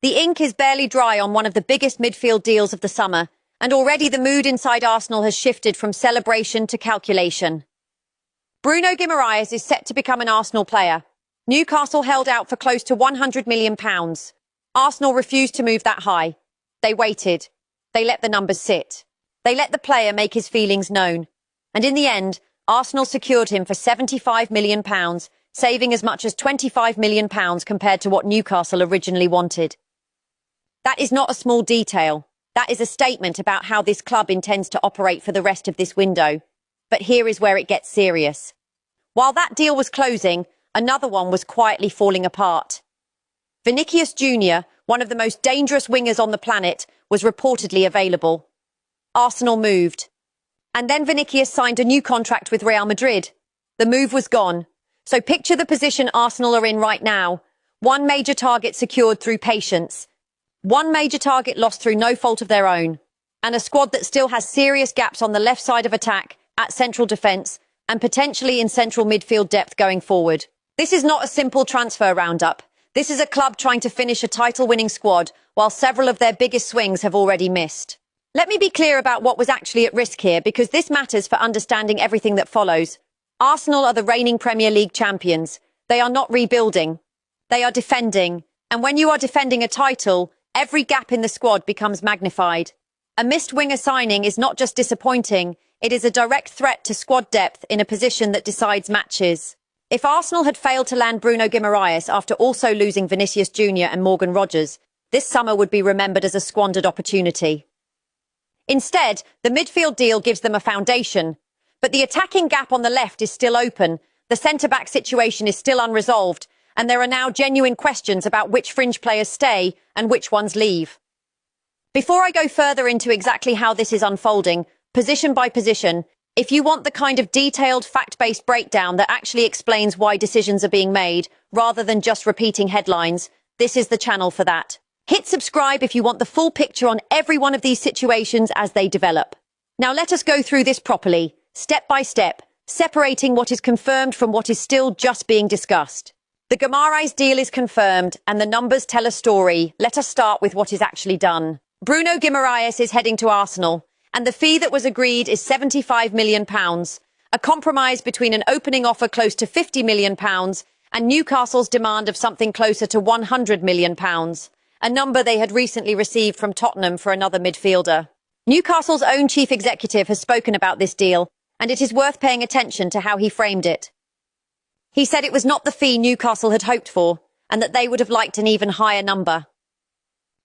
The ink is barely dry on one of the biggest midfield deals of the summer, and already the mood inside Arsenal has shifted from celebration to calculation. Bruno Guimaraes is set to become an Arsenal player. Newcastle held out for close to £100 million. Arsenal refused to move that high. They waited. They let the numbers sit. They let the player make his feelings known. And in the end, Arsenal secured him for £75 million, saving as much as £25 million compared to what Newcastle originally wanted. That is not a small detail. That is a statement about how this club intends to operate for the rest of this window. But here is where it gets serious. While that deal was closing, another one was quietly falling apart. Vinicius Jr, one of the most dangerous wingers on the planet, was reportedly available. Arsenal moved. And then Vinicius signed a new contract with Real Madrid. The move was gone. So picture the position Arsenal are in right now. One major target secured through patience. One major target lost through no fault of their own. And a squad that still has serious gaps on the left side of attack, at central defence, and potentially in central midfield depth going forward. This is not a simple transfer roundup. This is a club trying to finish a title-winning squad, while several of their biggest swings have already missed. Let me be clear about what was actually at risk here, because this matters for understanding everything that follows. Arsenal are the reigning Premier League champions. They are not rebuilding. They are defending. And when you are defending a title, every gap in the squad becomes magnified. A missed winger signing is not just disappointing, it is a direct threat to squad depth in a position that decides matches. If Arsenal had failed to land Bruno Guimaraes after also losing Vinicius Jr and Morgan Rogers, this summer would be remembered as a squandered opportunity. Instead, the midfield deal gives them a foundation. But the attacking gap on the left is still open, the centre-back situation is still unresolved, and there are now genuine questions about which fringe players stay and which ones leave. Before I go further into exactly how this is unfolding, position by position, if you want the kind of detailed, fact-based breakdown that actually explains why decisions are being made, rather than just repeating headlines, this is the channel for that. Hit subscribe if you want the full picture on every one of these situations as they develop. Now let us go through this properly, step by step, separating what is confirmed from what is still just being discussed. The Guimaraes deal is confirmed, and the numbers tell a story. Let us start with what is actually done. Bruno Guimaraes is heading to Arsenal, and the fee that was agreed is £75 million, a compromise between an opening offer close to £50 million and Newcastle's demand of something closer to £100 million, a number they had recently received from Tottenham for another midfielder. Newcastle's own chief executive has spoken about this deal, and it is worth paying attention to how he framed it. He said it was not the fee Newcastle had hoped for, and that they would have liked an even higher number.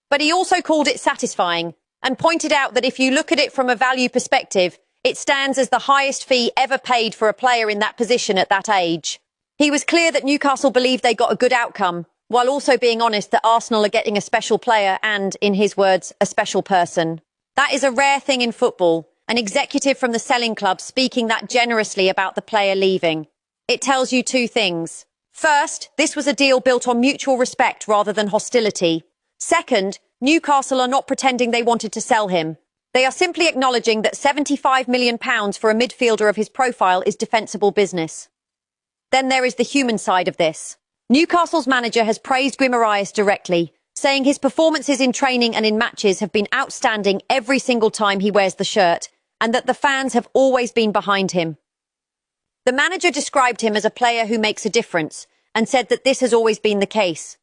But he also called it satisfying, and pointed out that if you look at it from a value perspective, it stands as the highest fee ever paid for a player in that position at that age. He was clear that Newcastle believed they got a good outcome, while also being honest that Arsenal are getting a special player and, in his words, a special person. That is a rare thing in football, an executive from the selling club speaking that generously about the player leaving. It tells you two things. First, this was a deal built on mutual respect rather than hostility. Second, Newcastle are not pretending they wanted to sell him. They are simply acknowledging that £75 million for a midfielder of his profile is defensible business. Then there is the human side of this. Newcastle's manager has praised Guimaraes directly, saying his performances in training and in matches have been outstanding every single time he wears the shirt, and that the fans have always been behind him. The manager described him as a player who makes a difference, and said that this has always been the case.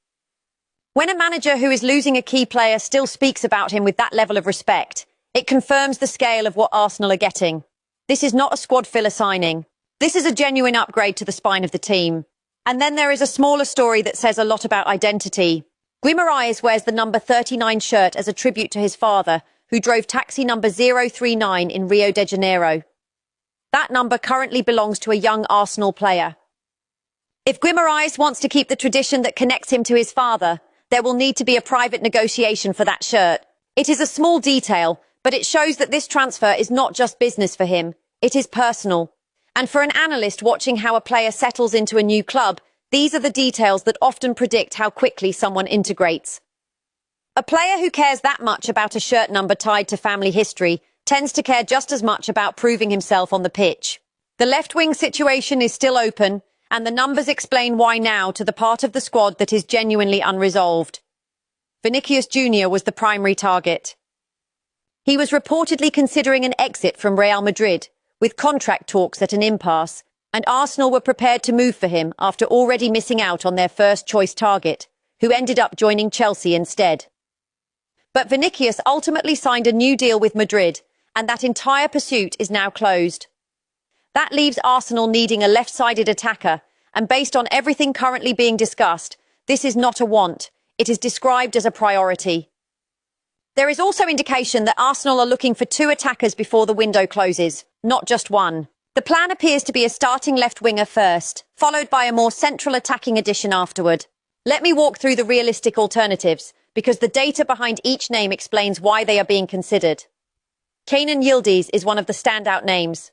When a manager who is losing a key player still speaks about him with that level of respect, it confirms the scale of what Arsenal are getting. This is not a squad filler signing. This is a genuine upgrade to the spine of the team. And then there is a smaller story that says a lot about identity. Guimaraes wears the number 39 shirt as a tribute to his father, who drove taxi number 039 in Rio de Janeiro. That number currently belongs to a young Arsenal player. If Guimaraes wants to keep the tradition that connects him to his father, there will need to be a private negotiation for that shirt. It is a small detail, but it shows that this transfer is not just business for him, it is personal. And for an analyst watching how a player settles into a new club, these are the details that often predict how quickly someone integrates. A player who cares that much about a shirt number tied to family history tends to care just as much about proving himself on the pitch. The left-wing situation is still open, and the numbers explain why now to the part of the squad that is genuinely unresolved. Vinicius Jr was the primary target. He was reportedly considering an exit from Real Madrid, with contract talks at an impasse, and Arsenal were prepared to move for him after already missing out on their first-choice target, who ended up joining Chelsea instead. But Vinicius ultimately signed a new deal with Madrid, and that entire pursuit is now closed. That leaves Arsenal needing a left-sided attacker, and based on everything currently being discussed, this is not a want, it is described as a priority. There is also indication that Arsenal are looking for 2 attackers before the window closes, not just one. The plan appears to be a starting left winger first, followed by a more central attacking addition afterward. Let me walk through the realistic alternatives, because the data behind each name explains why they are being considered. Kenan Yildiz is one of the standout names.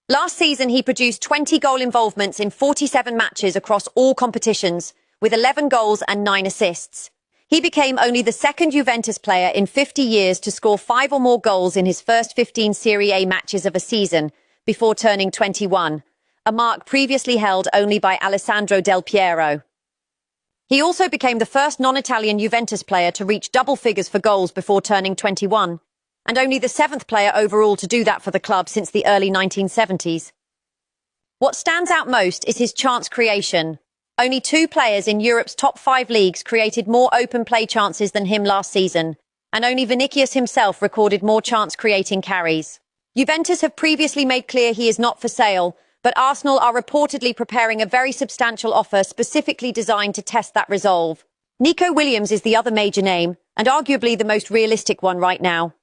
Last season, he produced 20 goal involvements in 47 matches across all competitions, with 11 goals and 9 assists. He became only the second Juventus player in 50 years to score 5 or more goals in his first 15 Serie A matches of a season, before turning 21, a mark previously held only by Alessandro Del Piero. He also became the first non-Italian Juventus player to reach double figures for goals before turning 21, and only the 7th player overall to do that for the club since the early 1970s. What stands out most is his chance creation. Only 2 players in Europe's top 5 leagues created more open play chances than him last season, and only Vinicius himself recorded more chance-creating carries. Juventus have previously made clear he is not for sale, but Arsenal are reportedly preparing a very substantial offer specifically designed to test that resolve. Nico Williams is the other major name, and arguably the most realistic one right now.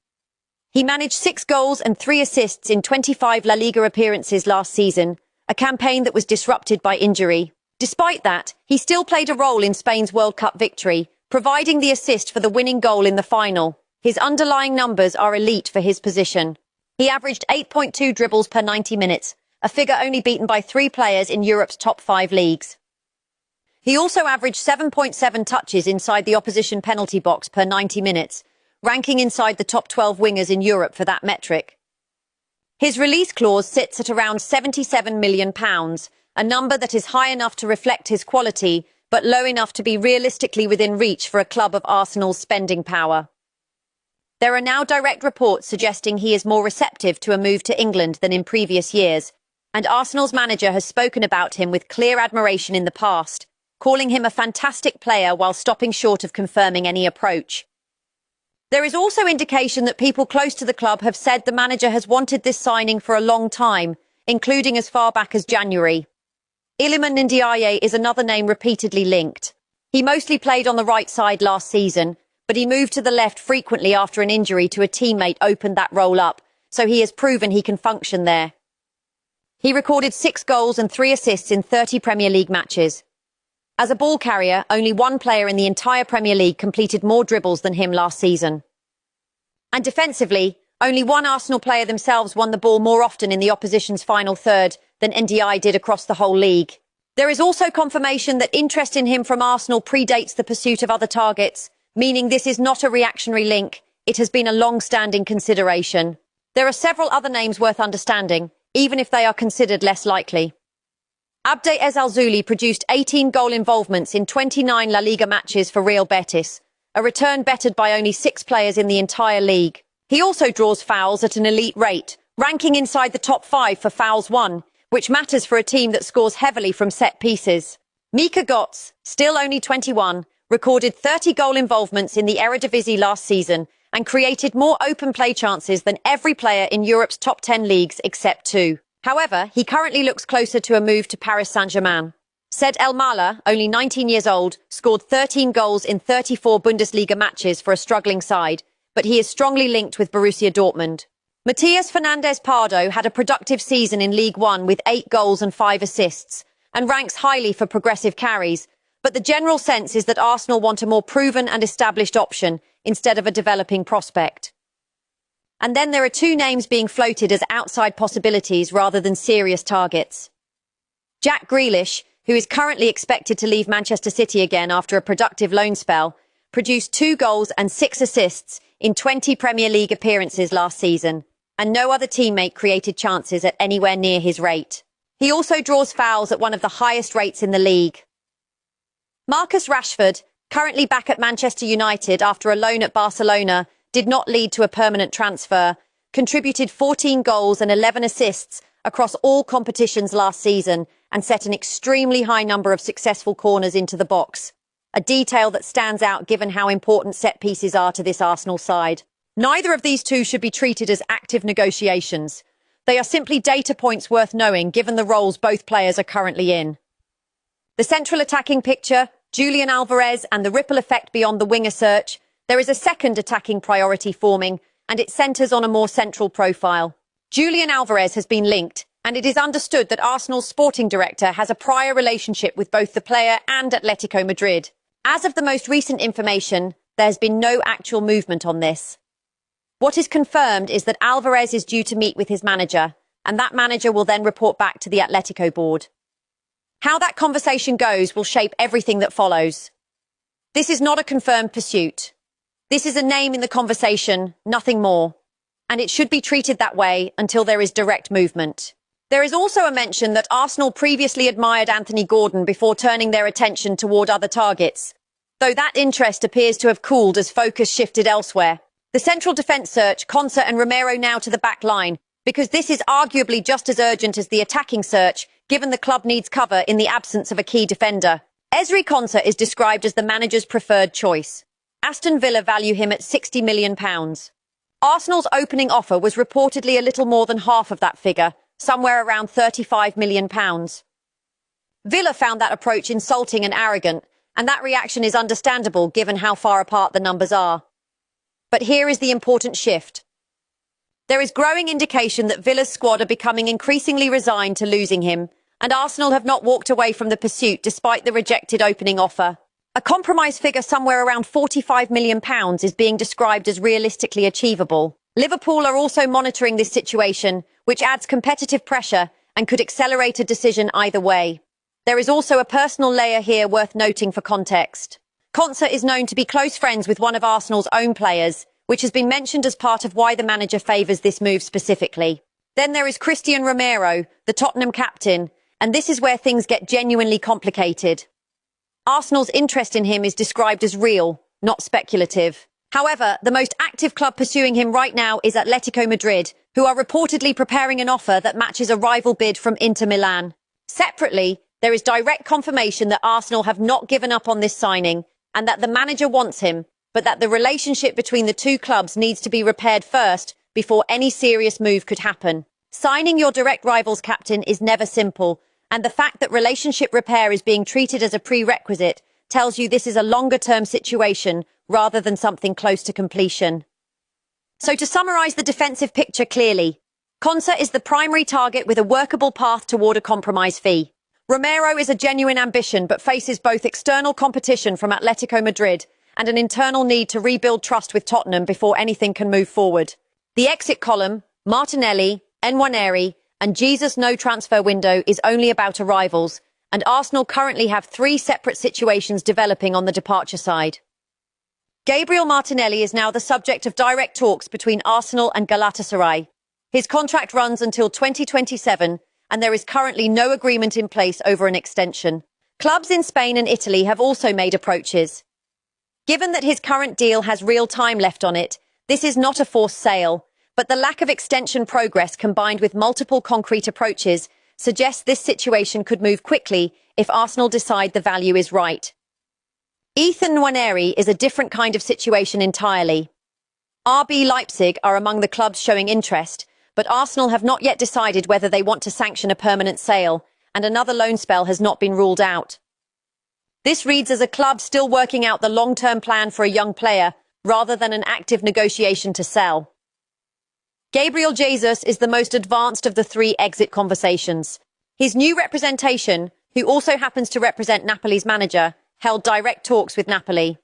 He managed 6 goals and 3 assists in 25 La Liga appearances last season, a campaign that was disrupted by injury. Despite that, he still played a role in Spain's World Cup victory, providing the assist for the winning goal in the final. His underlying numbers are elite for his position. He averaged 8.2 dribbles per 90 minutes, a figure only beaten by 3 players in Europe's top 5 leagues. He also averaged 7.7 touches inside the opposition penalty box per 90 minutes, ranking inside the top 12 wingers in Europe for that metric. His release clause sits at around £77 million, a number that is high enough to reflect his quality, but low enough to be realistically within reach for a club of Arsenal's spending power. There are now direct reports suggesting he is more receptive to a move to England than in previous years, and Arsenal's manager has spoken about him with clear admiration in the past, calling him a fantastic player while stopping short of confirming any approach. There is also indication that people close to the club have said the manager has wanted this signing for a long time, including as far back as January. Iliman Ndiaye is another name repeatedly linked. He mostly played on the right side last season, but he moved to the left frequently after an injury to a teammate opened that role up, so he has proven he can function there. He recorded 6 goals and 3 assists in 30 Premier League matches. As a ball carrier, only 1 player in the entire Premier League completed more dribbles than him last season. And defensively, only 1 Arsenal player themselves won the ball more often in the opposition's final third than NDI did across the whole league. There is also confirmation that interest in him from Arsenal predates the pursuit of other targets, meaning this is not a reactionary link, it has been a long-standing consideration. There are several other names worth understanding, even if they are considered less likely. Abde Ezzalzouli produced 18 goal involvements in 29 La Liga matches for Real Betis, a return bettered by only 6 players in the entire league. He also draws fouls at an elite rate, ranking inside the top 5 for fouls won, which matters for a team that scores heavily from set pieces. Mika Götze, still only 21, recorded 30 goal involvements in the Eredivisie last season and created more open play chances than every player in Europe's top 10 leagues except 2. However, he currently looks closer to a move to Paris Saint-Germain. Said El Mala, only 19 years old, scored 13 goals in 34 Bundesliga matches for a struggling side, but he is strongly linked with Borussia Dortmund. Matias Fernandes Pardo had a productive season in League One with 8 goals and 5 assists, and ranks highly for progressive carries, but the general sense is that Arsenal want a more proven and established option instead of a developing prospect. And then there are 2 names being floated as outside possibilities rather than serious targets. Jack Grealish, who is currently expected to leave Manchester City again after a productive loan spell, produced 2 goals and 6 assists in 20 Premier League appearances last season, and no other teammate created chances at anywhere near his rate. He also draws fouls at one of the highest rates in the league. Marcus Rashford, currently back at Manchester United after a loan at Barcelona did not lead to a permanent transfer, contributed 14 goals and 11 assists across all competitions last season and set an extremely high number of successful corners into the box. A detail that stands out given how important set pieces are to this Arsenal side. Neither of these two should be treated as active negotiations. They are simply data points worth knowing given the roles both players are currently in. The central attacking picture, Julian Alvarez and the ripple effect beyond the winger search, there is a second attacking priority forming, and it centres on a more central profile. Julian Alvarez has been linked, and it is understood that Arsenal's sporting director has a prior relationship with both the player and Atletico Madrid. As of the most recent information, there has been no actual movement on this. What is confirmed is that Alvarez is due to meet with his manager, and that manager will then report back to the Atletico board. How that conversation goes will shape everything that follows. This is not a confirmed pursuit. This is a name in the conversation, nothing more. And it should be treated that way until there is direct movement. There is also a mention that Arsenal previously admired Anthony Gordon before turning their attention toward other targets, though that interest appears to have cooled as focus shifted elsewhere. The central defence search, Konsa and Romero now to the back line, because this is arguably just as urgent as the attacking search, given the club needs cover in the absence of a key defender. Ezri Konsa is described as the manager's preferred choice. Aston Villa value him at £60 million. Arsenal's opening offer was reportedly a little more than half of that figure, somewhere around £35 million. Villa found that approach insulting and arrogant, and that reaction is understandable given how far apart the numbers are. But here is the important shift. There is growing indication that Villa's squad are becoming increasingly resigned to losing him, and Arsenal have not walked away from the pursuit despite the rejected opening offer. A compromise figure somewhere around £45 million is being described as realistically achievable. Liverpool are also monitoring this situation, which adds competitive pressure and could accelerate a decision either way. There is also a personal layer here worth noting for context. Konsa is known to be close friends with one of Arsenal's own players, which has been mentioned as part of why the manager favours this move specifically. Then there is Cristian Romero, the Tottenham captain, and this is where things get genuinely complicated. Arsenal's interest in him is described as real, not speculative. However, the most active club pursuing him right now is Atletico Madrid, who are reportedly preparing an offer that matches a rival bid from Inter Milan. Separately, there is direct confirmation that Arsenal have not given up on this signing and that the manager wants him, but that the relationship between the two clubs needs to be repaired first before any serious move could happen. Signing your direct rival's captain is never simple, and the fact that relationship repair is being treated as a prerequisite tells you this is a longer-term situation rather than something close to completion. So to summarise the defensive picture clearly, Konsa is the primary target with a workable path toward a compromise fee. Romero is a genuine ambition but faces both external competition from Atletico Madrid and an internal need to rebuild trust with Tottenham before anything can move forward. The exit column, Martinelli, Nwaneri, and Jesus' no transfer window is only about arrivals, and Arsenal currently have 3 separate situations developing on the departure side. Gabriel Martinelli is now the subject of direct talks between Arsenal and Galatasaray. His contract runs until 2027, and there is currently no agreement in place over an extension. Clubs in Spain and Italy have also made approaches. Given that his current deal has real time left on it, this is not a forced sale, but the lack of extension progress combined with multiple concrete approaches suggests this situation could move quickly if Arsenal decide the value is right. Ethan Nwaneri is a different kind of situation entirely. RB Leipzig are among the clubs showing interest, but Arsenal have not yet decided whether they want to sanction a permanent sale, and another loan spell has not been ruled out. This reads as a club still working out the long-term plan for a young player rather than an active negotiation to sell. Gabriel Jesus is the most advanced of the 3 exit conversations. His new representation, who also happens to represent Napoli's manager, held direct talks with Napoli.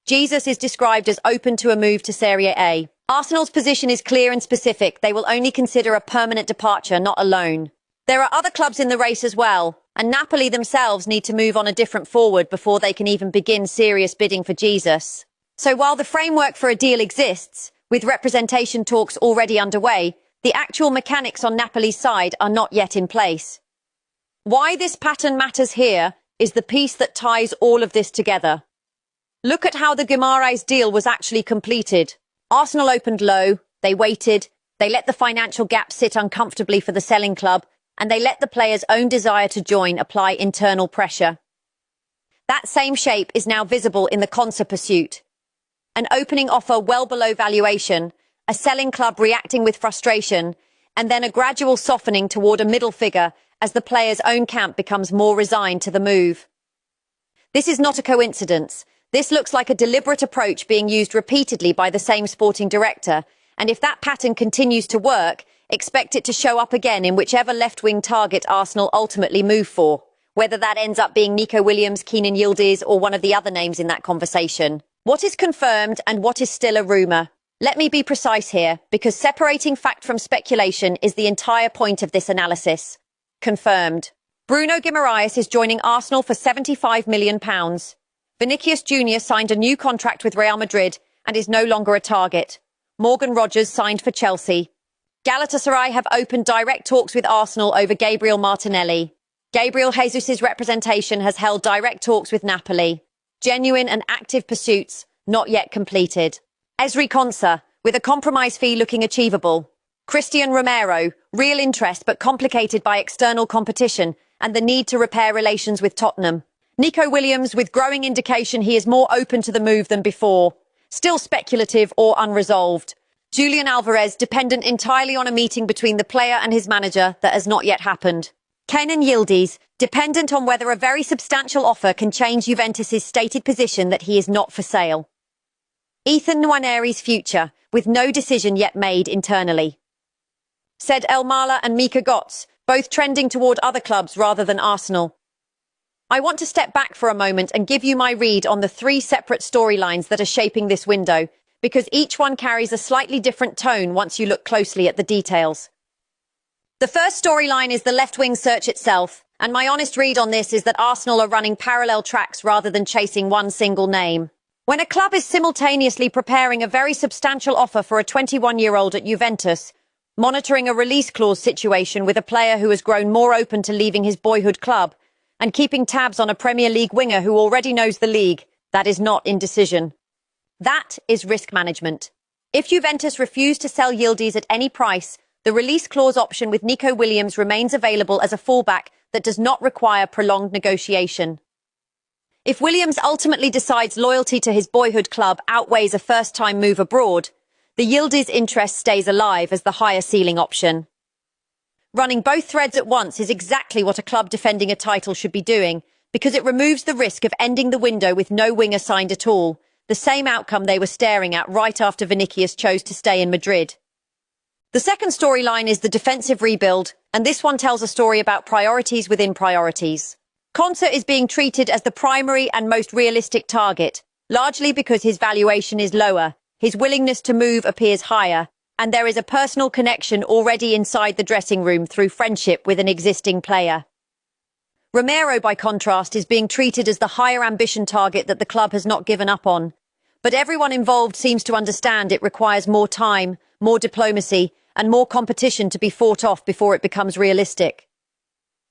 Jesus is described as open to a move to Serie A. Arsenal's position is clear and specific. They will only consider a permanent departure, not a loan. There are other clubs in the race as well, and Napoli themselves need to move on a different forward before they can even begin serious bidding for Jesus. So while the framework for a deal exists, with representation talks already underway, the actual mechanics on Napoli's side are not yet in place. Why this pattern matters here is the piece that ties all of this together. Look at how the Guimaraes deal was actually completed. Arsenal opened low, they waited, they let the financial gap sit uncomfortably for the selling club, and they let the player's own desire to join apply internal pressure. That same shape is now visible in the Konsa pursuit. An opening offer well below valuation, a selling club reacting with frustration, and then a gradual softening toward a middle figure as the player's own camp becomes more resigned to the move. This is not a coincidence. This looks like a deliberate approach being used repeatedly by the same sporting director, and if that pattern continues to work, expect it to show up again in whichever left-wing target Arsenal ultimately move for, whether that ends up being Nico Williams, Kenan Yildiz, or one of the other names in that conversation. What is confirmed and what is still a rumour? Let me be precise here, because separating fact from speculation is the entire point of this analysis. Confirmed. Bruno Guimaraes is joining Arsenal for £75 million. Vinicius Jr signed a new contract with Real Madrid and is no longer a target. Morgan Rogers signed for Chelsea. Galatasaray have opened direct talks with Arsenal over Gabriel Martinelli. Gabriel Jesus' representation has held direct talks with Napoli. Genuine and active pursuits, not yet completed. Ezri Konsa, with a compromise fee looking achievable. Christian Romero, real interest but complicated by external competition and the need to repair relations with Tottenham. Nico Williams, with growing indication he is more open to the move than before. Still speculative or unresolved. Julian Alvarez, dependent entirely on a meeting between the player and his manager that has not yet happened. Kenan Yildiz, dependent on whether a very substantial offer can change Juventus' stated position that he is not for sale. Ethan Nwaneri's future, with no decision yet made internally. Said El Mala and Mika Götze, both trending toward other clubs rather than Arsenal. I want to step back for a moment and give you my read on the three separate storylines that are shaping this window, because each one carries a slightly different tone once you look closely at the details. The first storyline is the left-wing search itself, and my honest read on this is that Arsenal are running parallel tracks rather than chasing one single name. When a club is simultaneously preparing a very substantial offer for a 21-year-old at Juventus, monitoring a release clause situation with a player who has grown more open to leaving his boyhood club, and keeping tabs on a Premier League winger who already knows the league, that is not indecision. That is risk management. If Juventus refuse to sell Yildiz at any price, the release clause option with Nico Williams remains available as a fallback that does not require prolonged negotiation. If Williams ultimately decides loyalty to his boyhood club outweighs a first-time move abroad, the Yildiz interest stays alive as the higher ceiling option. Running both threads at once is exactly what a club defending a title should be doing, because it removes the risk of ending the window with no winger signed at all, the same outcome they were staring at right after Vinicius chose to stay in Madrid. The second storyline is the defensive rebuild, and this one tells a story about priorities within priorities. Konsa is being treated as the primary and most realistic target, largely because his valuation is lower, his willingness to move appears higher, and there is a personal connection already inside the dressing room through friendship with an existing player. Romero, by contrast, is being treated as the higher ambition target that the club has not given up on. But everyone involved seems to understand it requires more time, more diplomacy, and more competition to be fought off before it becomes realistic.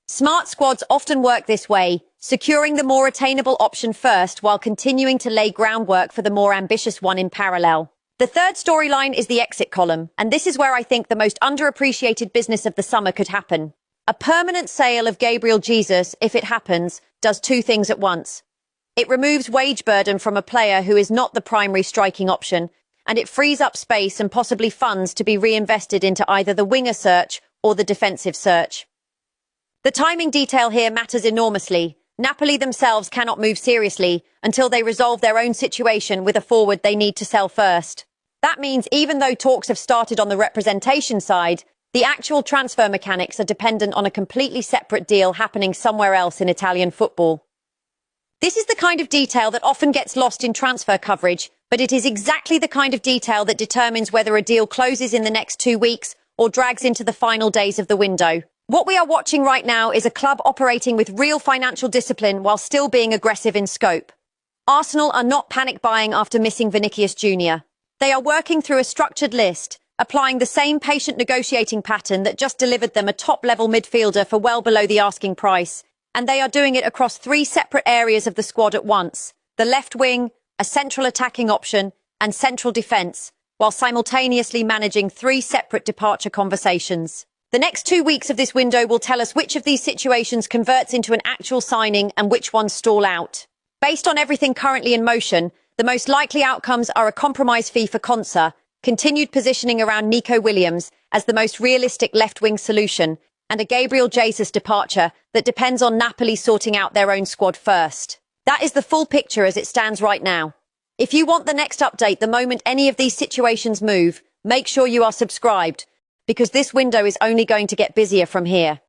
Smart squads often work this way, securing the more attainable option first while continuing to lay groundwork for the more ambitious one in parallel. The third storyline is the exit column, and this is where I think the most underappreciated business of the summer could happen. A permanent sale of Gabriel Jesus, if it happens, does two things at once. It removes wage burden from a player who is not the primary striking option, and it frees up space and possibly funds to be reinvested into either the winger search or the defensive search. The timing detail here matters enormously. Napoli themselves cannot move seriously until they resolve their own situation with a forward they need to sell first. That means even though talks have started on the representation side, the actual transfer mechanics are dependent on a completely separate deal happening somewhere else in Italian football. This is the kind of detail that often gets lost in transfer coverage, but it is exactly the kind of detail that determines whether a deal closes in the next 2 weeks or drags into the final days of the window. What we are watching right now is a club operating with real financial discipline while still being aggressive in scope. Arsenal are not panic buying after missing Vinicius Jr. They are working through a structured list, applying the same patient negotiating pattern that just delivered them a top-level midfielder for well below the asking price, and they are doing it across 3 separate areas of the squad at once: the left wing, a central attacking option, and central defence, while simultaneously managing 3 separate departure conversations. The next 2 weeks of this window will tell us which of these situations converts into an actual signing and which ones stall out. Based on everything currently in motion, the most likely outcomes are a compromise fee for Konsa, continued positioning around Nico Williams as the most realistic left-wing solution, and a Gabriel Jesus departure that depends on Napoli sorting out their own squad first. That is the full picture as it stands right now. If you want the next update the moment any of these situations move, make sure you are subscribed, because this window is only going to get busier from here.